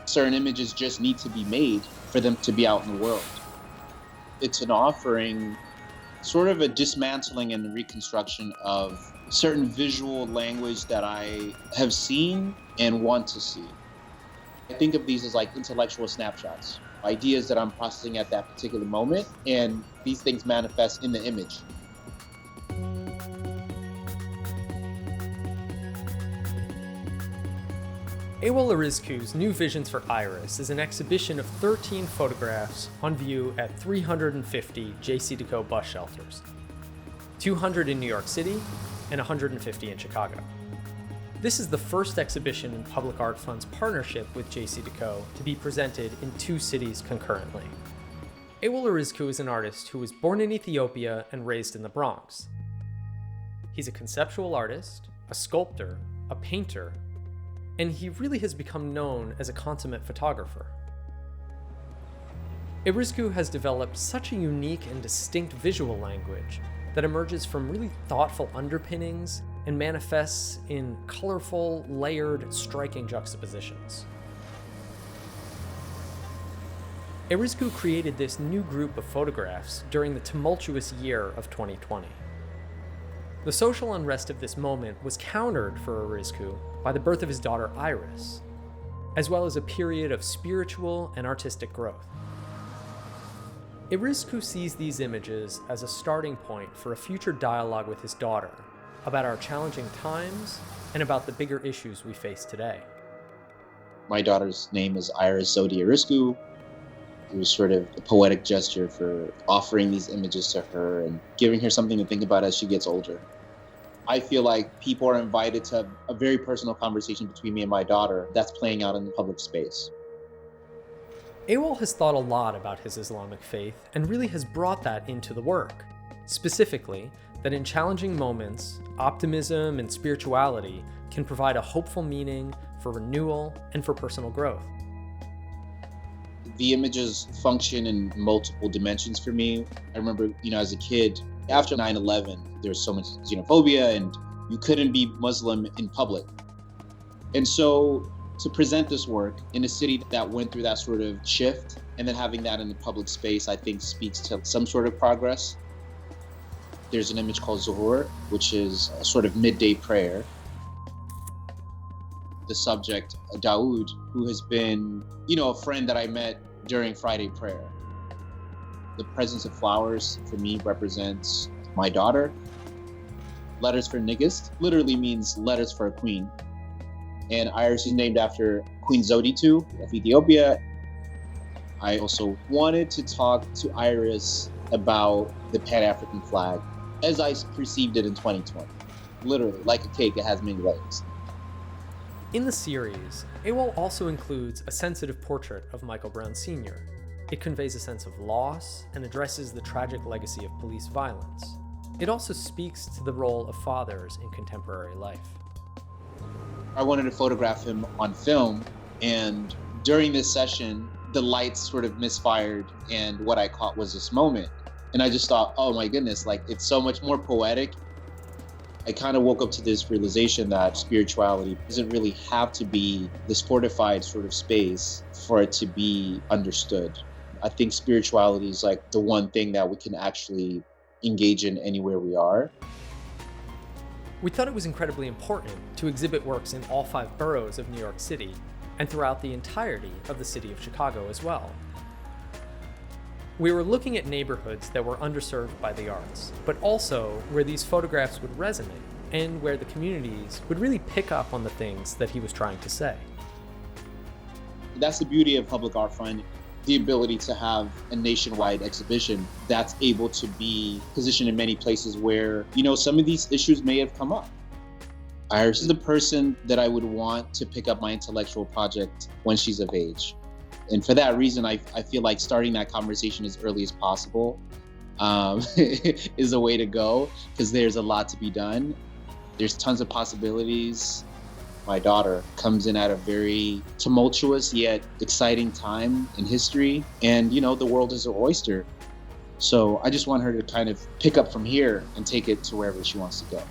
Certain images just need to be made for them to be out in the world. It's an offering, sort of a dismantling and reconstruction of certain visual language that I have seen and want to see. I think of these as like intellectual snapshots, ideas that I'm processing at that particular moment, and these things manifest in the image. Awol Erizku's New Visions for Iris is an exhibition of 13 photographs on view at 350 JCDecaux bus shelters, 200 in New York City and 150 in Chicago. This is the first exhibition in Public Art Fund's partnership with JCDecaux to be presented in 2 cities concurrently. Awol Erizku is an artist who was born in Ethiopia and raised in the Bronx. He's a conceptual artist, a sculptor, a painter, and he really has become known as a consummate photographer. Erizku has developed such a unique and distinct visual language that emerges from really thoughtful underpinnings and manifests in colorful, layered, striking juxtapositions. Erizku created this new group of photographs during the tumultuous year of 2020. The social unrest of this moment was countered for Erizku by the birth of his daughter Iris, as well as a period of spiritual and artistic growth. Erizku sees these images as a starting point for a future dialogue with his daughter about our challenging times and about the bigger issues we face today. My daughter's name is Iris Erizku. It was sort of a poetic gesture for offering these images to her and giving her something to think about as she gets older. I feel like people are invited to have a very personal conversation between me and my daughter that's playing out in the public space. Awol has thought a lot about his Islamic faith and really has brought that into the work. Specifically, that in challenging moments, optimism and spirituality can provide a hopeful meaning for renewal and for personal growth. The images function in multiple dimensions for me. I remember, as a kid, after 9/11, there was so much xenophobia and you couldn't be Muslim in public. And so to present this work in a city that went through that sort of shift and then having that in the public space, I think speaks to some sort of progress. There's an image called Zuhur, which is a sort of midday prayer. The subject, Dawood, who has been, a friend that I met during Friday prayer. The presence of flowers for me represents my daughter. Letters for Nigist literally means letters for a queen. And Iris is named after Queen Zoditu of Ethiopia. I also wanted to talk to Iris about the Pan-African flag as I perceived it in 2020. Literally, like a cake, it has many layers. In the series, Awol also includes a sensitive portrait of Michael Brown Sr. It conveys a sense of loss and addresses the tragic legacy of police violence. It also speaks to the role of fathers in contemporary life. I wanted to photograph him on film, and during this session, the lights sort of misfired, and what I caught was this moment. And I just thought, oh my goodness, it's so much more poetic. I kind of woke up to this realization that spirituality doesn't really have to be this fortified sort of space for it to be understood. I think spirituality is the one thing that we can actually engage in anywhere we are. We thought it was incredibly important to exhibit works in all 5 boroughs of New York City and throughout the entirety of the city of Chicago as well. We were looking at neighborhoods that were underserved by the arts, but also where these photographs would resonate and where the communities would really pick up on the things that he was trying to say. That's the beauty of Public Art Fund, the ability to have a nationwide exhibition that's able to be positioned in many places where, some of these issues may have come up. Iris is the person that I would want to pick up my intellectual project when she's of age. And for that reason, I feel like starting that conversation as early as possible is a way to go, because there's a lot to be done. There's tons of possibilities. My daughter comes in at a very tumultuous yet exciting time in history. And, the world is her oyster. So I just want her to kind of pick up from here and take it to wherever she wants to go.